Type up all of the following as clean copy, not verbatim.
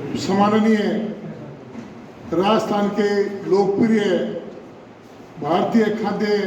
सम्माननीय राजस्थान के लोकप्रिय भारतीय खाद्य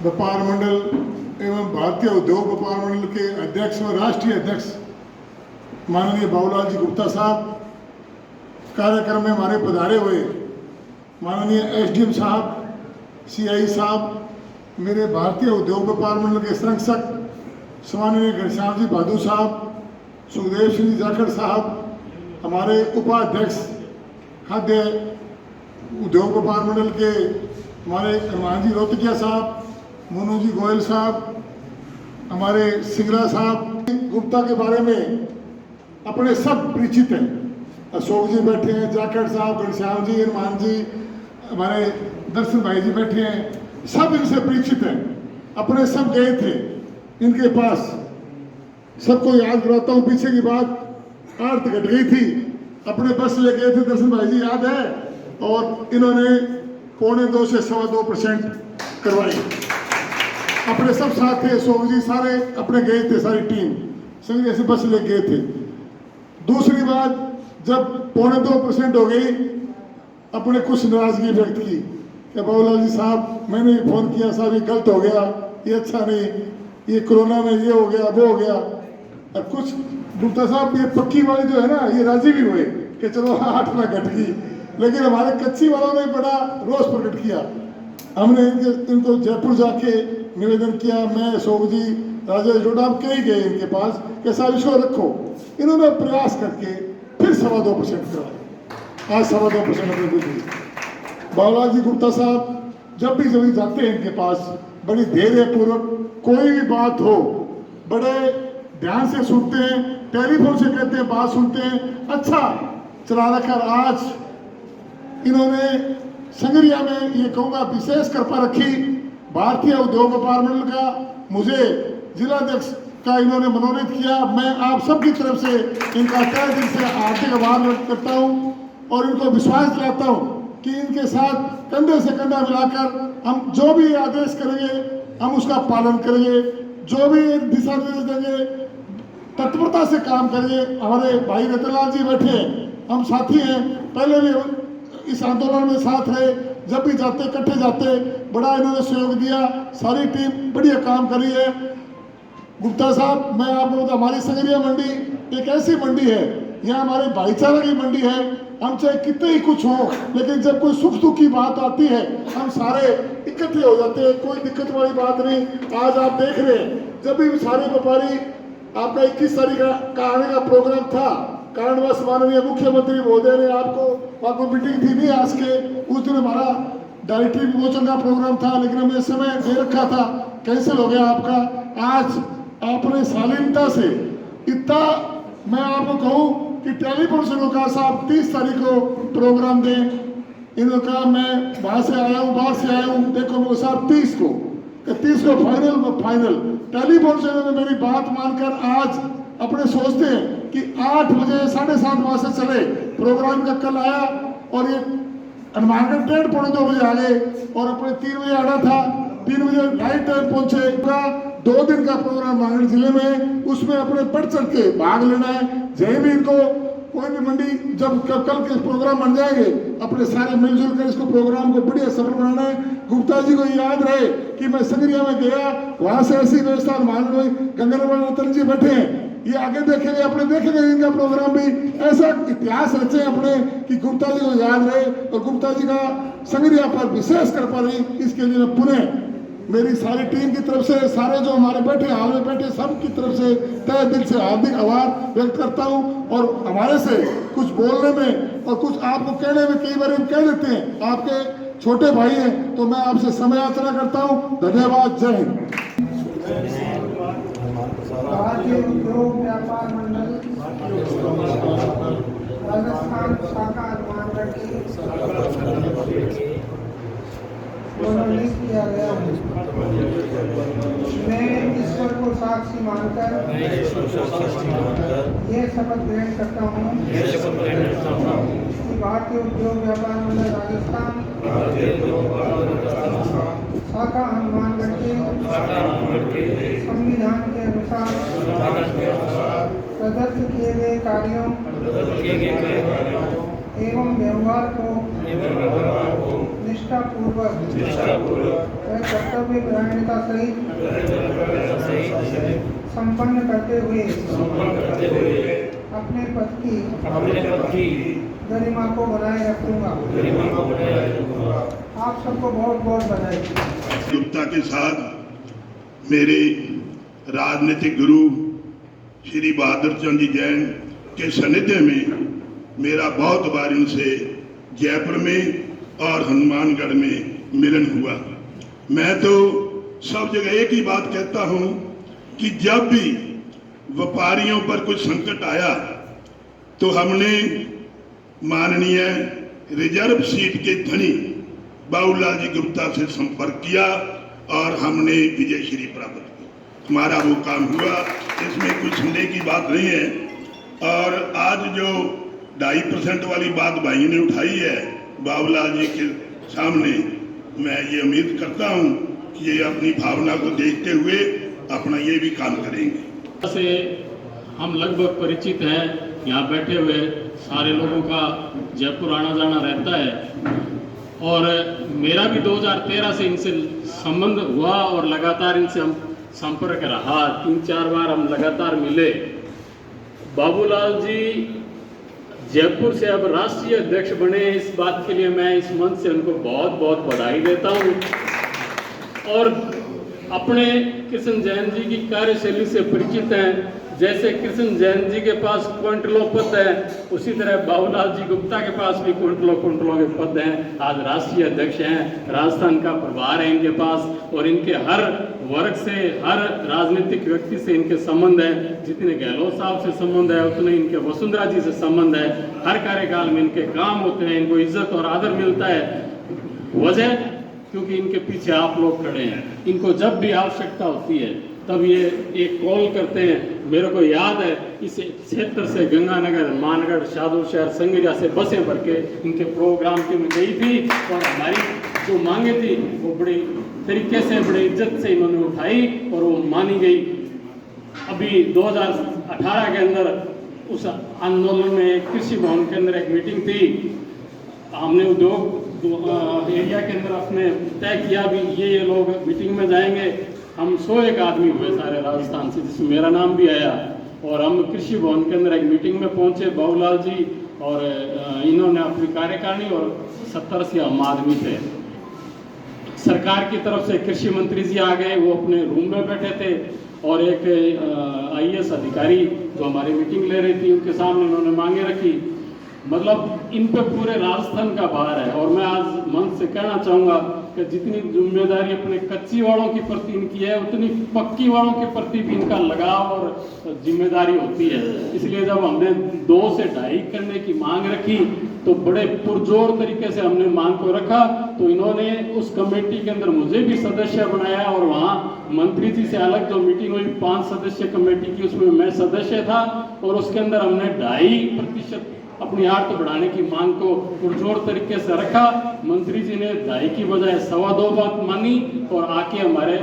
व्यापार मंडल एवं भारतीय उद्योग व्यापार मंडल के अध्यक्ष और राष्ट्रीय अध्यक्ष माननीय बाबूलाल जी गुप्ता साहब, कार्यक्रम में हमारे पधारे हुए माननीय एसडीएम साहब, सीआई साहब, मेरे भारतीय उद्योग व्यापार मंडल के संरक्षक सम्माननीय घनश्याम जी बहादुर साहब, सुखदेव सिंह जाखड़ साहब, हमारे उपाध्यक्ष खाद्य उद्योग व्यापार मंडल के हमारे अरमान जी रोहतकिया साहब, मोनू जी गोयल साहब, हमारे सिंगला साहब, गुप्ता के बारे में अपने सब परिचित हैं। अशोक जी बैठे हैं, जाखड़ साहब, घनश्याम जी, अरमान जी, हमारे दर्शन भाई जी बैठे हैं, सब इनसे परिचित हैं। अपने सब गए थे इनके पास। सबको याद कराता हूँ, पीछे की बात आरत घट गई थी, अपने बस ले गए थे, दर्शन भाई जी याद है, और इन्होंने 1.25 से 2.25% करवाई। अपने सब साथ थे, अशोक जी सारे अपने गए थे, सारी टीम संग जैसे बस ले गए थे। दूसरी बात, जब 2.25% हो गई, अपने कुछ नाराजगी व्यक्त की कि बाबूलाल जी साहब, मैंने भी फोन किया, साहब ये गलत हो गया, ये अच्छा नहीं, ये कोरोना में ये हो गया, वो हो गया। और कुछ गुप्ता साहब ये पक्की वाले जो है ना, ये राजी भी हुए कि चलो 8 ना घट गई, लेकिन हमारे कच्ची वालों ने बड़ा रोष प्रकट किया। हमने इनको जयपुर जाके निवेदन किया, मैं, अशोक जी, राजेश डोडा, हम कई गए इनके पास कि साहब इसको रखो। इन्होंने प्रयास करके फिर 2.25% करवाए। आज 2.25% अपने दूसरी। बाबूलाल जी गुप्ता साहब जब भी जाते हैं इनके पास, बड़ी धैर्यपूर्वक कोई भी बात हो बड़े ध्यान से सुनते हैं, टेलीफोन से कहते हैं, बात सुनते हैं, अच्छा चला रखा। आज इन्होंने संगरिया में ये कहूँगा विशेष कृपा रखी। भारतीय उद्योग व्यापार मंडल का मुझे जिलाध्यक्ष का इन्होंने मनोनीत किया। मैं आप सबकी तरफ से इनका तहे दिल से हार्दिक आभार व्यक्त करता हूँ और इनको विश्वास दिलाता हूँ कि इनके साथ कंधे से कंधा मिलाकर हम जो भी आदेश करेंगे हम उसका पालन करेंगे, जो भी दिशा निर्देश देंगे तत्परता से काम करेंगे। हमारे भाई रतनलाल जी बैठे हैं, हम साथी हैं, पहले भी इस आंदोलन में साथ रहे, जब भी जाते इकट्ठे जाते, बड़ा इन्होंने सहयोग दिया। सारी टीम बढ़िया काम करी है। गुप्ता साहब, मैं आपको बता, हमारी संगरिया मंडी एक ऐसी मंडी है, यहाँ हमारे भाईचारा की मंडी है। हम चाहे कितने ही कुछ हो, लेकिन जब कोई सुख दुख की बात आती है हम सारे इकट्ठे हो जाते हैं, कोई दिक्कत वाली बात नहीं। आज आप देख रहे हैं, जब भी सारे व्यापारी, आपका 21 तारीख का आने का प्रोग्राम था, कारणवश माननीय मुख्यमंत्री महोदय ने आपको मीटिंग थी नहीं आज के, उस दिन हमारा डायरेक्टरी विमोचन का प्रोग्राम था, लेकिन हमने समय दे रखा था, कैंसिल हो गया आपका। आज आपने शालीनता से इतना, मैं आपको कहूँ कि टेलीफोन से लोग साहब 30 तारीख को प्रोग्राम दें। इन्होंने कहा मैं वहाँ से आया हूँ, बाहर से आया हूँ, देखो वो साहब 30 को फाइनल टेलीफोन से इन्होंने मेरी बात मानकर आज अपने सोचते हैं कि 8 बजे 7:30 वहाँ से चले प्रोग्राम का। कल आया और ये हनुमानगढ़ ट्रेन 2:45 बजे आ गए और अपने 3 बजे आना था, 3 बजे राइट टाइम पहुंचे। पूरा 2 दिन का प्रोग्राम नागढ़ जिले में, उसमें अपने बढ़ चढ़ के भाग लेना है। जय भी इनको कोई भी मंडी जब कल के प्रोग्राम बन जाएंगे, अपने सारे मिलजुल कर इसको प्रोग्राम को बढ़िया सफल बनाना है। गुप्ता जी को याद रहे कि मैं संगरिया में गया, वहां से ऐसी व्यवस्था मान लो, गंगाराम रतन जी बैठे हैं, ये आगे देखेंगे, अपने देखेंगे इनका प्रोग्राम भी। ऐसा इतिहास रचे अपने कि गुप्ता जी को याद रहे और गुप्ता जी का संगरिया पर विशेष कृपा रही। इसके लिए मैं पुनः मेरी सारी टीम की तरफ से, सारे जो हमारे बैठे हाल में बैठे सब की तरफ से तहे दिल से हार्दिक आभार व्यक्त करता हूं। और हमारे से कुछ बोलने में और कुछ आपको कहने में कई बार हम कह देते हैं, आपके छोटे भाई हैं, तो मैं आपसे समय याचना करता हूं। धन्यवाद। जय हिंद। भारतीय उद्योग व्यापार मंडल राजस्थान शाखा हनुमानगढ़ की मनोनीत किया गया हूँ। मैं ईश्वर को साक्षी मानकर ये शपथ ग्रहण करता हूँ कि भारतीय उद्योग व्यापार मंडल राजस्थान शाखा हनुमानगढ़ के संविधान के अनुसार प्रदत्त किए गए कार्यों एवं व्यवहार को निष्ठापूर्वक व कर्तव्य परायणता सहित संपन्न करते हुए अपने पद की गरिमा को बनाए रखूंगा। आप सबको बहुत बहुत बधाई। गुप्ता के साथ मेरे राजनीतिक गुरु श्री बहादुर चंद जी जैन के सानिध्य में मेरा बहुत बार इनसे जयपुर में और हनुमानगढ़ में मिलन हुआ। मैं तो सब जगह एक ही बात कहता हूं कि जब भी व्यापारियों पर कुछ संकट आया तो हमने माननीय रिजर्व सीट के धनी बाबूलाल जी गुप्ता से संपर्क किया और हमने विजयश्री प्राप्त की। हमारा वो काम हुआ, इसमें कुछ संदेह की बात नहीं है। और आज जो 2.5% वाली बात भाई ने उठाई है बाबूलाल जी के सामने, मैं ये उम्मीद करता हूँ कि ये अपनी भावना को देखते हुए अपना ये भी काम करेंगे। से हम लगभग परिचित हैं, यहाँ बैठे हुए सारे लोगों का जयपुर आना जाना रहता है और मेरा भी 2013 से इनसे संबंध हुआ और लगातार इनसे हम संपर्क रहा। 3-4 बार हम लगातार मिले। बाबूलाल जी जयपुर से अब राष्ट्रीय अध्यक्ष बने, इस बात के लिए मैं इस मंच से उनको बहुत बहुत बधाई देता हूँ। और अपने कृष्ण जैन जी की कार्यशैली से परिचित हैं। जैसे कृष्ण जैन जी के पास क्विंटलों पद है, उसी तरह बाबूलाल जी गुप्ता के पास भी क्विंटलों के पद हैं। आज राष्ट्रीय अध्यक्ष हैं, राजस्थान का प्रभार है इनके पास और इनके हर वर्ग से, हर राजनीतिक व्यक्ति से इनके संबंध है। जितने गहलोत साहब से संबंध है उतने इनके वसुंधरा जी से संबंध है। हर कार्यकाल में इनके काम होते हैं, इनको इज्जत और आदर मिलता है। वजह क्योंकि इनके पीछे आप लोग खड़े हैं। इनको जब भी आवश्यकता होती है तब ये एक कॉल करते हैं। मेरे को याद है इस क्षेत्र से गंगानगर, मानगढ़, शाहदोल शहर, संगरिया से बसें भर के इनके प्रोग्राम की में गई थी और हमारी जो मांगे थी वो बड़ी तरीके से, बड़ी इज्जत से इन्होंने उठाई और वो मानी गई। अभी 2018 के अंदर उस आंदोलन में कृषि भवन के अंदर एक मीटिंग थी। हमने उद्योग एरिया के अंदर अपने तय किया भी ये लोग मीटिंग में जाएंगे। हम 101 आदमी हुए सारे राजस्थान से, जिसमें मेरा नाम भी आया और हम कृषि भवन के अंदर एक मीटिंग में पहुंचे। बाबूलाल जी और इन्होंने अपनी कार्यकारिणी और 70-80 आम आदमी थे। सरकार की तरफ से कृषि मंत्री जी आ गए, वो अपने रूम में बैठे थे और एक IAS अधिकारी जो हमारी मीटिंग ले रही थी उनके सामने उन्होंने मांगे रखी। मतलब इन पे पूरे राजस्थान का भार है। और मैं आज मंच से कहना चाहूँगा कि जितनी जिम्मेदारी अपने कच्ची वालों के प्रति इनकी है उतनी पक्की वालों के प्रति भी इनका लगाव और जिम्मेदारी होती है। इसलिए जब हमने 2 से 2.5 करने की मांग रखी तो बड़े पुरजोर तरीके से हमने मांग को रखा। तो इन्होंने उस कमेटी के अंदर मुझे भी सदस्य बनाया और वहाँ मंत्री जी से अलग जो मीटिंग हुई 5 सदस्य कमेटी की, उसमें मैं सदस्य था और उसके अंदर हमने 2.5% अपनी आर्थ बढ़ाने की मांग को पुरजोर तरीके से रखा। मंत्री जी ने 2.5 की बजाय 2.25 बात मानी और आके हमारे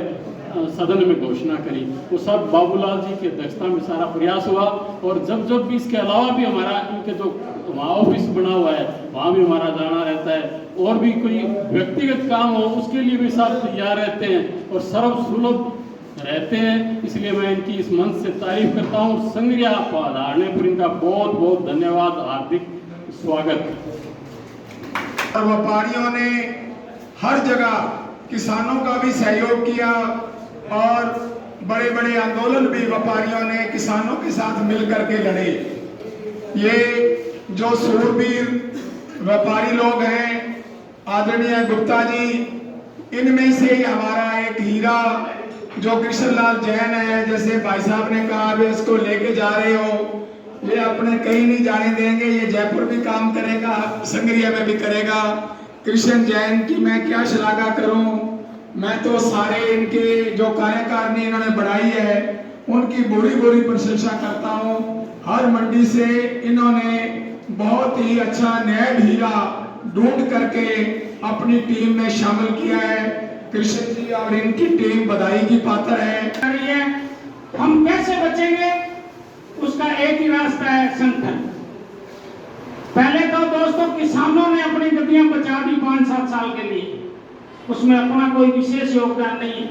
सदन में घोषणा करी। वो सब बाबूलाल जी की अध्यक्षता में सारा प्रयास हुआ। और जब भी इसके अलावा भी हमारा इनके जो वहाँ ऑफिस बना हुआ है वहाँ भी हमारा जाना रहता है और भी कोई व्यक्तिगत काम हो उसके लिए भी साथ तैयार रहते हैं और सर्वसुलभ रहते हैं। इसलिए मैं इनकी इस मंच से तारीफ करता हूँ। संगरिया पधारने पर इनका बहुत बहुत धन्यवाद, हार्दिक स्वागत। व्यापारियों ने हर जगह किसानों का भी सहयोग किया और बड़े बड़े आंदोलन भी व्यापारियों ने किसानों के साथ मिलकर के लड़े। ये जो सूरवीर व्यापारी लोग हैं आदरणीय गुप्ता जी, इनमें से हमारा एक हीरा जो कृष्णलाल जैन है, जैसे भाई साहब ने कहा अभी इसको लेके जा रहे हो, ये अपने कहीं नहीं जाने देंगे। ये जयपुर भी काम करेगा, संगरिया में भी करेगा। कृष्ण जैन की मैं क्या श्लाघा करूं। मैं तो सारे इनके जो कार्यकारिणी इन्होंने बढ़ाई है उनकी बुरी प्रशंसा करता हूं। हर मंडी से इन्होंने बहुत ही अच्छा नैब हीरा ढूंढ करके अपनी टीम में शामिल किया है। कृष्ण जी और इनकी टीम बधाई की पात्र है। हम कैसे बचेंगे उसका एक ही रास्ता है, संगठन। पहले तो दोस्तों किसानों ने अपनी गद्दियां बचा दी 5-7 साल के लिए, उसमें अपना कोई विशेष योगदान नहीं है।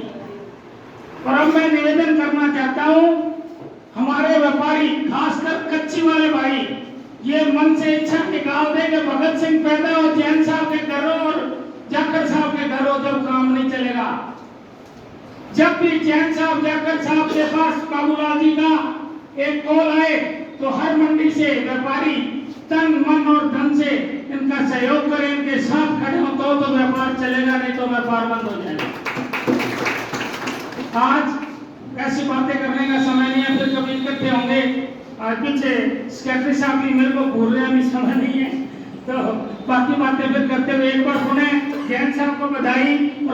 और अब मैं निवेदन करना चाहता हूं, हमारे व्यापारी खासकर कच्ची वाले भाई ये मन से इच्छा निकाल दे कि भगत सिंह पैदा और जैन साहब के घरों और जाकर साहब के घरों जब काम नहीं चलेगा। जब भी जैन साहब जाकर साहब के पास बाबूलाल जी का एक कॉल आए तो हर मंडी से व्यापारी तन मन और धन से इनका सहयोग करें, इनके साथ खड़े हो तो व्यापार चलेगा, नहीं तो व्यापार बंद हो जाएगा। आज ऐसी बातें करने का समय नहीं है, फिर कभी इकट्ठे होंगे। आज पीछे सेक्रेटरी साहब भी मेरे को भूल रहे हैं, अभी समय नहीं है, तो बाकी बातें फिर करते हुए एक बार सुने जैन साहब को बधाई।